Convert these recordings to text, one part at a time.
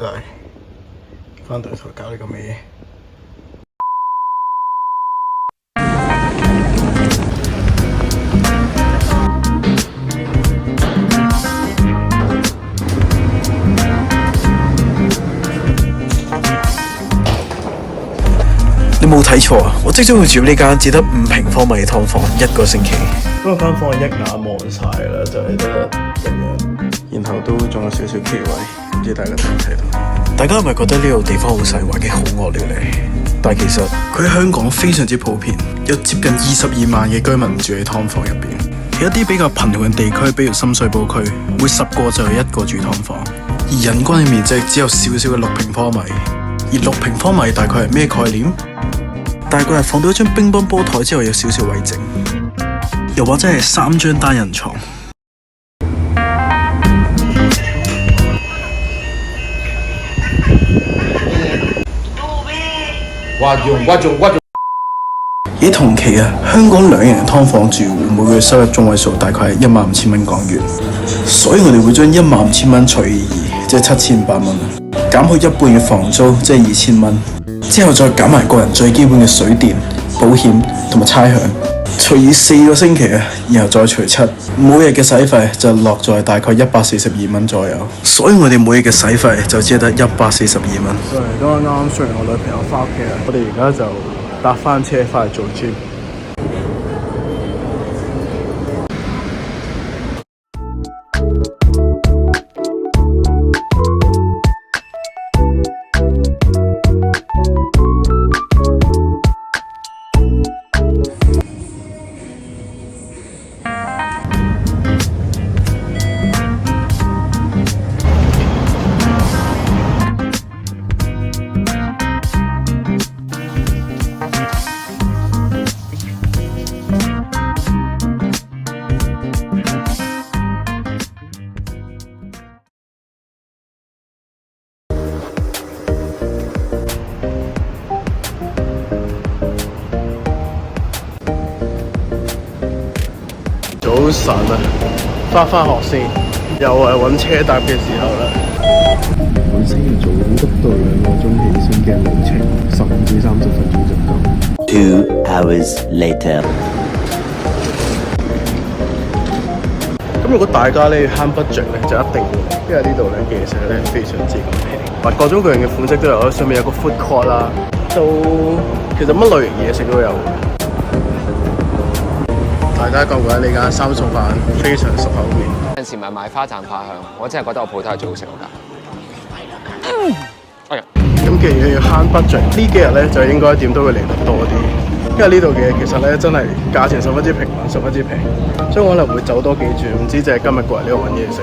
街，翻到台搞呢咁嘅嘢。你冇睇錯啊！我即將會住呢間只得5平方米嘅劏房1個星期。嗰間房一眼望晒啦，就係得咁樣，然後都仲有少少企位，唔知大家睇唔睇到？大家係咪覺得呢度地方好細，環境好惡劣咧？但其實佢喺香港非常之普遍，有接近22萬嘅居民住喺劏房入邊。喺一啲比較貧窮嘅地區，比如深水埗區，每10個就有1個住劏房，而人均嘅面積只有少少嘅6平方米。而6平方米大概係咩概念？大概係放到一張乒乓波台之後有少少位剩，又或者係3張單人床。喺同期啊，香港2人劏房住戶每個月收入中位數大概係15000蚊港元，所以我哋會將15000蚊除以2，即係7500蚊，減去一半嘅房租，即係2000蚊。之後再減埋個人最基本嘅水電、保險同埋差餉，除以4個星期啊，然後再除7，每日嘅使費就落在大概142蚊左右。所以我哋每日嘅使費就只係得142蚊。都係啱啱送完我女朋友翻屋企啦，我哋而家就搭翻車翻去做 gym。早晨啊，翻學先，又係揾車搭嘅時候啦。本身要做1到2個鐘起身嘅路程，15至30分鐘就夠。2 hours later。咁如果大家咧要慳 budget 咧，就一定要，因為呢度咧其實咧非常之咁平，各種各樣嘅款式都有，上面有個 food court 啦，都其實乜類型嘢食都有。大家覺唔覺得呢間3餸飯非常熟口面？有陣時咪買花讚花香，我真係覺得我鋪頭係最好食嗰間。咁既然要慳 budget，呢幾日咧就應該點都會嚟得多啲，因為呢度嘅其實咧真係價錢十分之平穩，十分之平，所以我可能會走多幾轉，唔知就係今日過嚟呢度揾嘢食。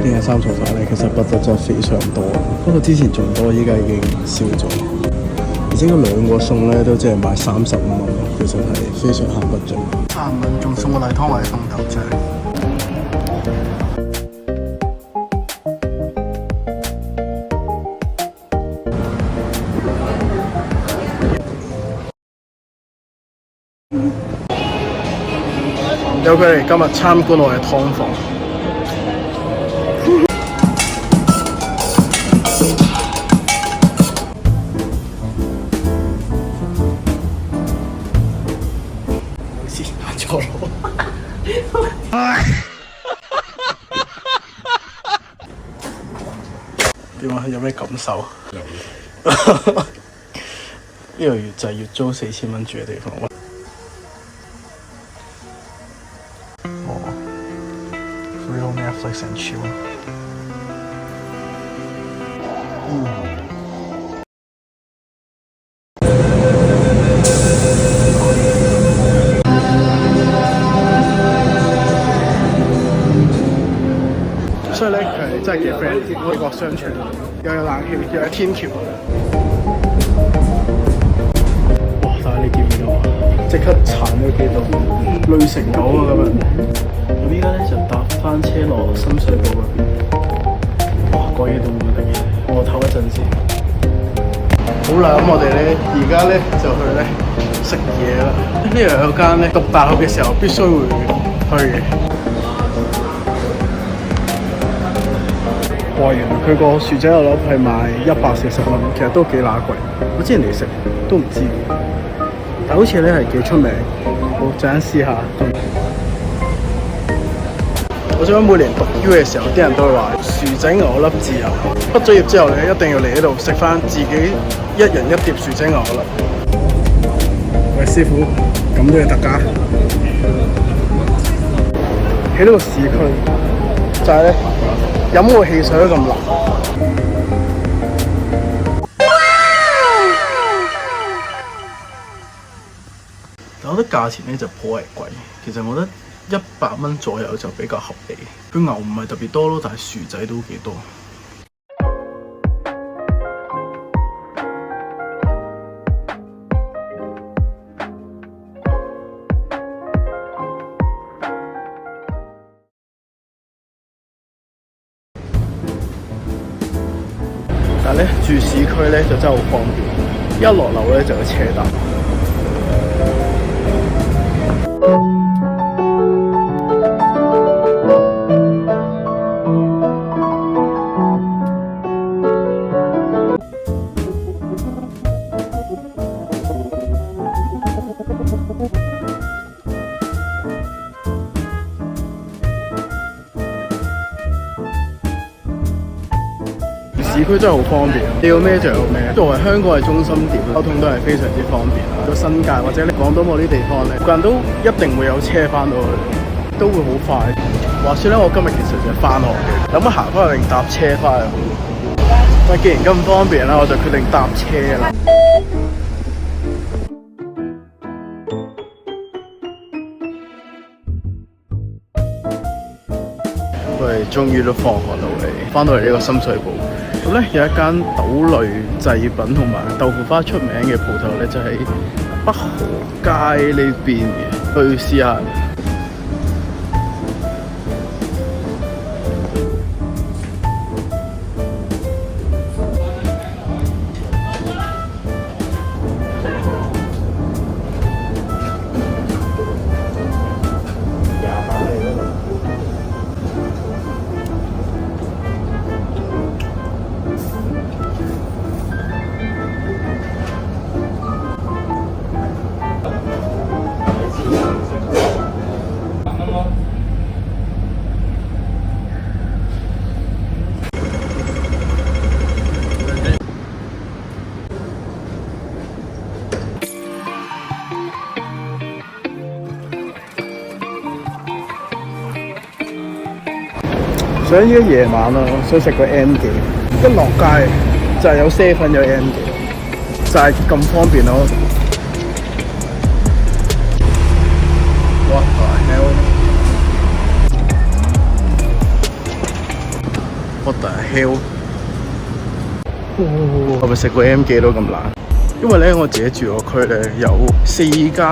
呢間3餸飯咧，其實 budget 真係非常多，不過之前仲多，依家已經少咗。而且嗰2個餸咧都只係賣35蚊，其實係非常慳 budget。35蚊仲送個例湯或者鳳頭醬。有佢哋今日參觀我嘅劏房。錯咯。點啊？有咩感受？呢個月就係月租4000蚊住嘅地方。Real Netflix and chill。所以咧，佢真係幾 friendly，呢個商場又有冷氣，又有天橋。哇！但係你見唔見到啊？即刻殘咗幾度，累成狗啊咁樣。咁依家咧就搭翻車落深水埗嗰邊。哇！過夜都冇乜嘢，我唞一陣先。好啦，咁我哋咧而家咧就去咧食嘢啦。呢度有間咧讀大學嘅時候必須會去。哇！原來佢個薯仔牛粒係賣140蚊，其實都幾乸貴。我之前嚟食都唔知，但好似咧係幾出名。好，陣間試下。我想每年讀 U 嘅時候，啲人都會話薯仔牛粒自由。畢咗業之後咧，一定要嚟呢度食翻自己一人一碟薯仔牛粒。喂，師傅，咁都要特價？喺呢個市區，就係咧飲個汽水都咁難。但我覺得價錢咧就頗為貴。其實我覺得100蚊左右就比較合理。佢牛唔係特別多咯，但係薯仔都幾多。但係咧住市區咧就真係好方便，一落樓咧就有車搭。市區真係好方便，你要咩就有咩。作為香港嘅中心點，交通都係非常之方便啦。到新界或者你廣東某啲地方咧，附近都一定會有車翻到去，都會好快。話說咧，我今日其實就係翻學嘅，諗下行翻去定搭車翻去好。但既然咁方便啦，我就決定搭車啦。我哋終於都放學到嚟，翻到嚟呢個深水埗。咁咧有一間豆類製品同埋豆腐花出名嘅鋪頭咧，就喺北河街呢邊嘅，去試下。想依家夜晚啦，想食個 M 記，一落街就係有7有 M 記，就係咁方便咯。What the hell? What the hell? 係咪食個 M 記都咁難？因為咧我自己住個區咧有4間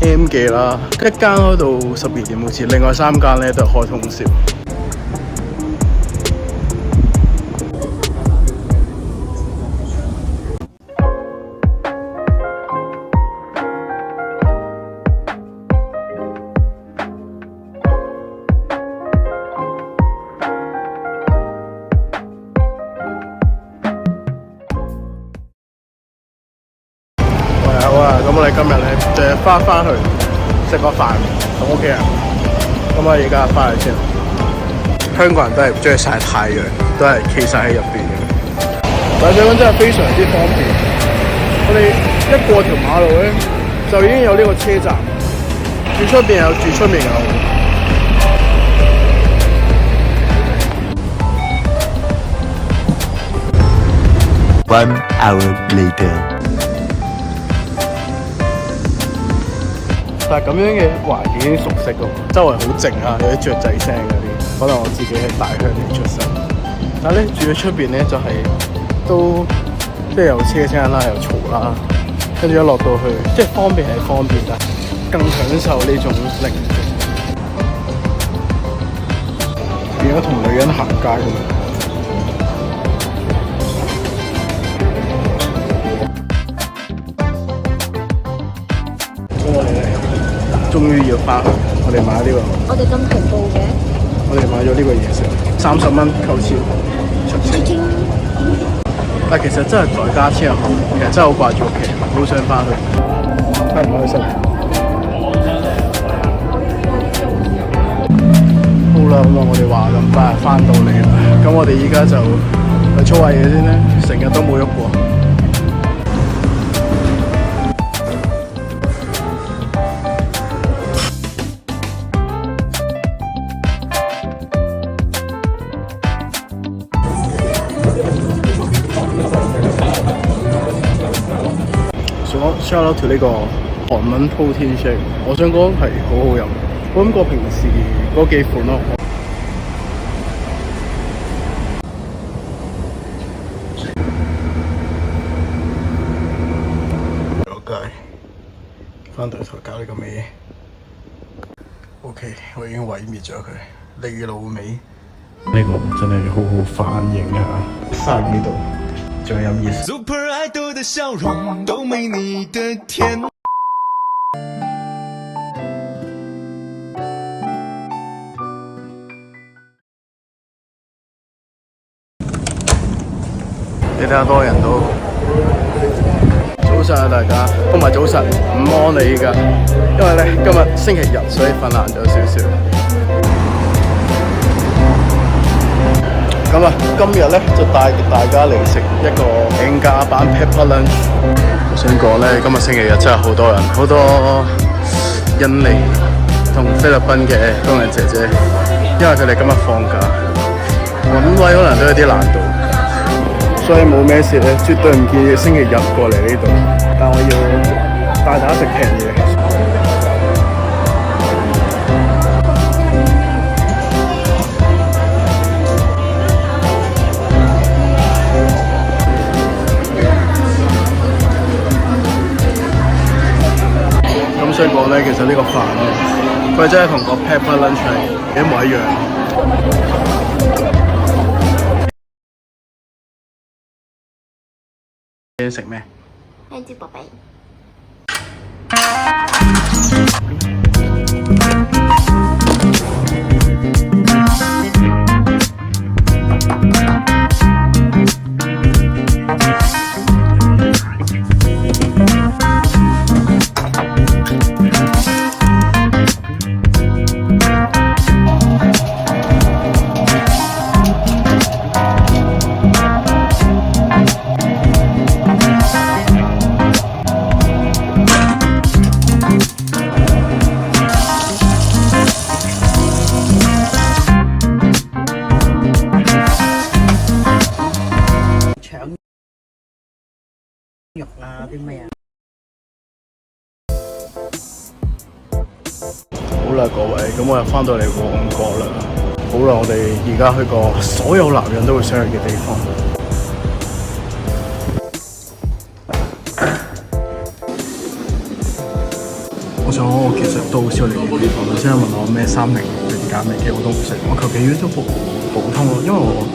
M 記啦，一間開到12點好似，另外3間咧都係開通宵。咁我哋今日咧就翻去食個飯，咁 OK 啊？咁我而家翻去先。香港人都係唔中意曬太陽，都係企晒喺入邊嘅。但係想講真係非常之方便。我哋一過條馬路咧，就已經有呢個車站，住出邊有住出面嘅路。1 hour later. 但係咁樣嘅環境已經熟悉咯，周圍好靜啊，有啲雀仔聲嗰啲，可能我自己係大鄉里出身。但係咧住喺出邊咧就係、都即係有車聲啦，又嘈啦，跟住一落到去，即係方便係方便，但更享受呢種寧靜，變咗同女人行街咁樣。終於要翻去，我我哋買呢、個，我哋咁同步嘅，我哋買咗呢個嘢食，30蚊扣錢出錢。但其實真係在家之後，其實真係好掛住屋企，好想翻去。開唔開心？好啦，咁啊，我哋話咁快翻到嚟啦，咁我哋依家就去操下嘢先啦，成日都冇喐過。shout out to 呢個韓文 protein shake， 我想講係好好飲，好飲過平時嗰幾款咯。咗街，翻到台搞呢個咩嘢 ？OK， 我已經毀滅咗佢，你老味。呢個真係好好反應啊！30幾度。仲有飲熱。Super Idol 的笑容都沒你的甜。你睇下多人都早晨啊大家，唔係早晨，唔安你依家，因為咧今日星期日，所以瞓晏咗少少。咁啊，今日咧就帶大家嚟食一個平價版 Pepper Lunch。我想講咧，今日星期日真係好多人，好多印尼同菲律賓嘅工人姐姐，因為佢哋今日放假，揾位可能都有啲難度，所以冇咩事咧，絕對唔建議星期日過嚟呢度。但我要帶大家食平嘢。所以講咧，其實呢個飯咧，佢真係同個 Pepper Lunch 係一模一樣。你食咩？香蕉寶貝。肉啊啲咩啊？好啦，各位，咁我又翻到嚟旺角啦。好啦，我哋而家去個所有男人都會想去嘅地方。我想我其實都好少嚟嘅地方，即係問我咩3零定減味嘅我都唔識，我求其要都普通咯，因為我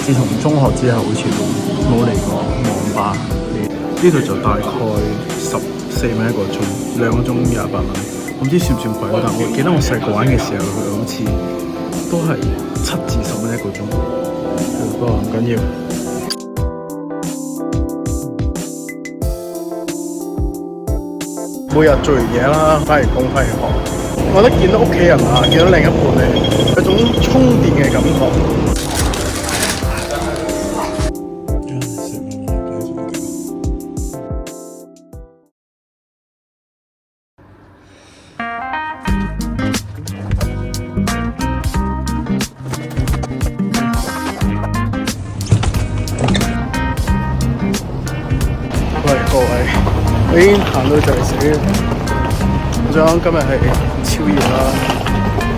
自從中學之後好似冇嚟過網吧。呢度就大概14蚊一個鐘，2個鐘28蚊，我唔知算唔算貴咯。但我記得我細個玩嘅時候，佢好似都係7至10蚊一個鐘，不過唔緊要。每日做完嘢啦，翻完工翻完學，我覺得見到屋企人啊，見到另一半咧，有種充電嘅感覺。各位，我已經行到就嚟死啦！我想今日係超熱啦，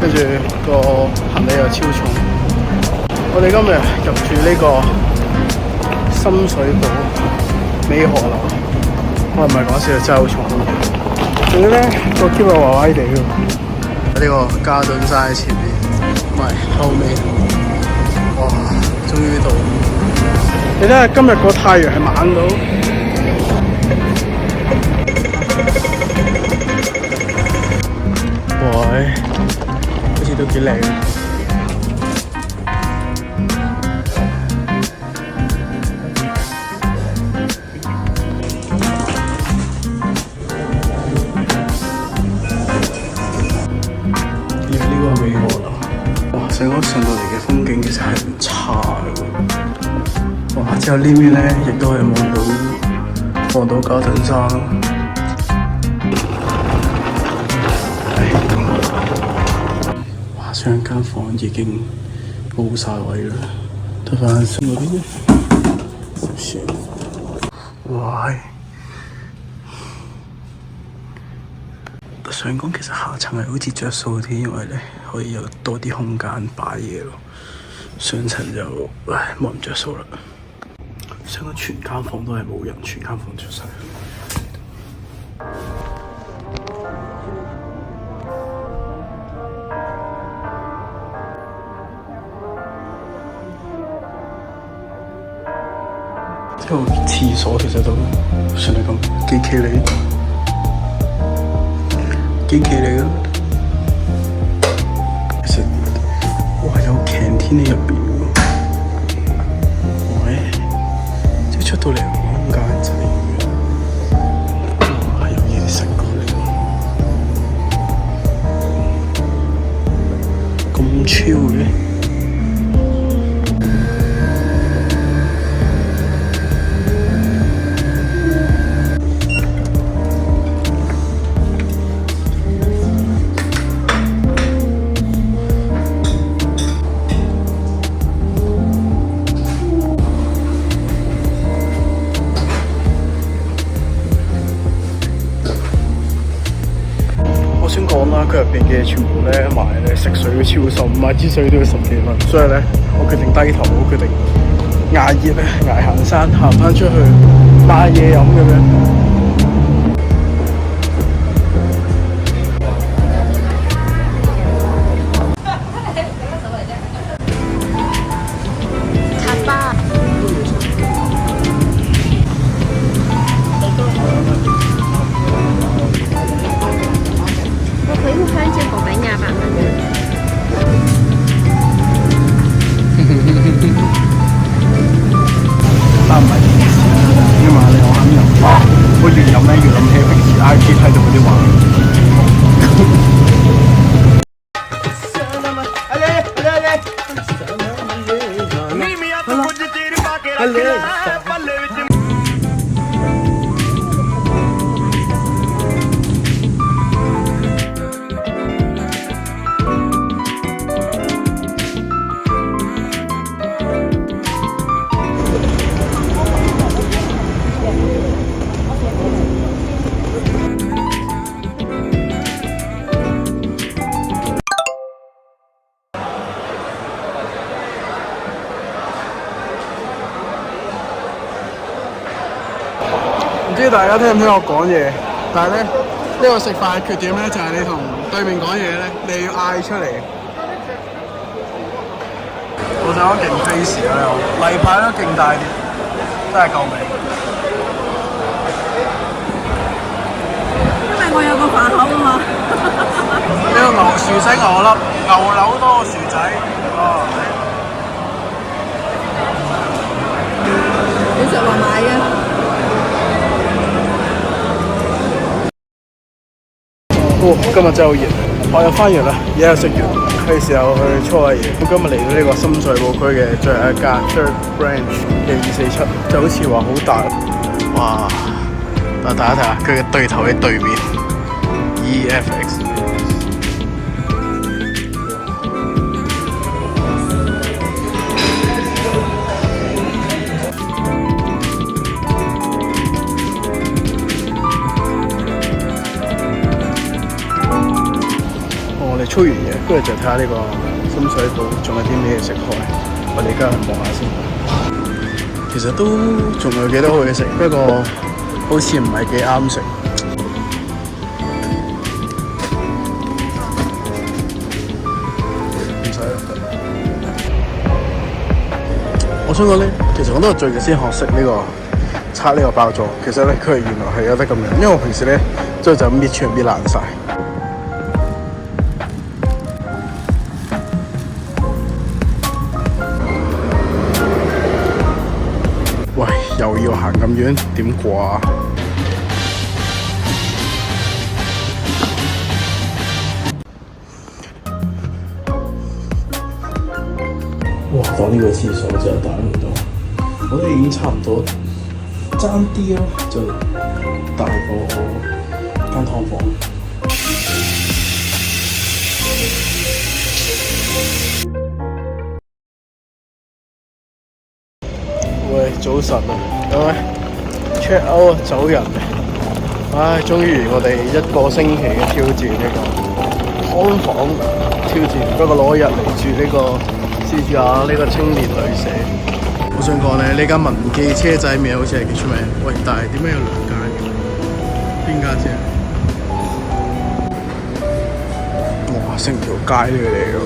跟住個行李又超重。我哋今日入住呢個深水埗美荷樓，我唔係講笑，真係好重。仲要咧個 Q 又壞壞地喎，喺呢個嘉頓山喺前面，唔係後面。哇！終於到！你睇下今日個太陽係猛到〜哇！好似都幾靚。呢個係美國啦，哇！成個上到嚟嘅風景其實係唔差嘅喎。哇！之後呢邊咧亦都係望到嘉頓山咯。哇！上間房已經冇晒位啦，得翻上嗰啲嘅。哇！想講其實下層係好似着數啲，因為咧可以有多啲空間擺嘢咯。上層就冇咁着數啦。想講全間房都係冇人，全間房着晒。之後廁所其實都算係咁幾企理。幾企理咯，其實哇有 canteen 喺入邊喎，喂，即係出到嚟個空間仔嘅，哇有嘢食過嚟喎，咁超嘅。先講啦，佢入邊嘅全部咧賣咧食水嘅超甚，買支水都要10幾蚊，所以咧我決定低頭，我決定捱熱咧捱行山，行翻出去買嘢飲咁樣。但唔係電視因為你我肯飲，我越飲咧越諗起平時 IG 睇到嗰啲畫面。唔知大家聽唔聽我講嘢？但係咧，呢個食飯嘅缺點咧就係你同對面講嘢咧，你要嗌出嚟。我想講勁 face 啊！例牌都勁大啲，真係救命！因為我有個飯盒啊嘛。呢個牛薯仔牛粒，牛柳多個薯仔。哦。你食話買嘅？今日真係好熱，我又翻完啦，而家又食完，係時候去搓下嘢。我今日嚟到呢個深水埗區嘅最後一間 Third Branch 嘅247，就好似話好大，哇！但大家睇下佢嘅對頭喺對面 EFX。我哋操完嘢，跟住就睇下呢個深水埗仲有啲咩食開。我哋而家去望下先。其實都仲有幾多好嘢食，不過好似唔係幾啱食。唔使啦。我想講咧，其實我都係最近先學識呢個拆呢個包裝。其實咧，佢原來係有得咁樣，因為我平時咧即係就搣出嚟搣爛晒。要行咁遠，點過啊？哇！但呢個廁所真係大好多，我哋已經差唔多爭啲咯，就大過間劏房。喂，早晨啊，咁咧 check out 走人啊！唉，終於我哋1個星期嘅挑戰呢個劏房挑戰，不過攞日嚟住呢個試下呢個青年旅社。我想講咧，呢間文記車仔麵好似係幾出名。喂，但係點解有2間嘅？邊間先？哇！成條街都係嚟㗎。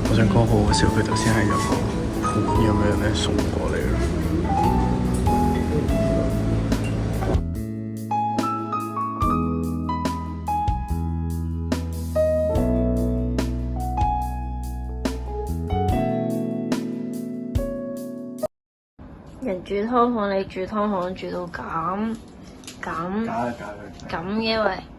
我想講好好笑，佢頭先係有個盤咁樣咧送過嚟咯。人住劏房，你住劏房住到咁嘅喂。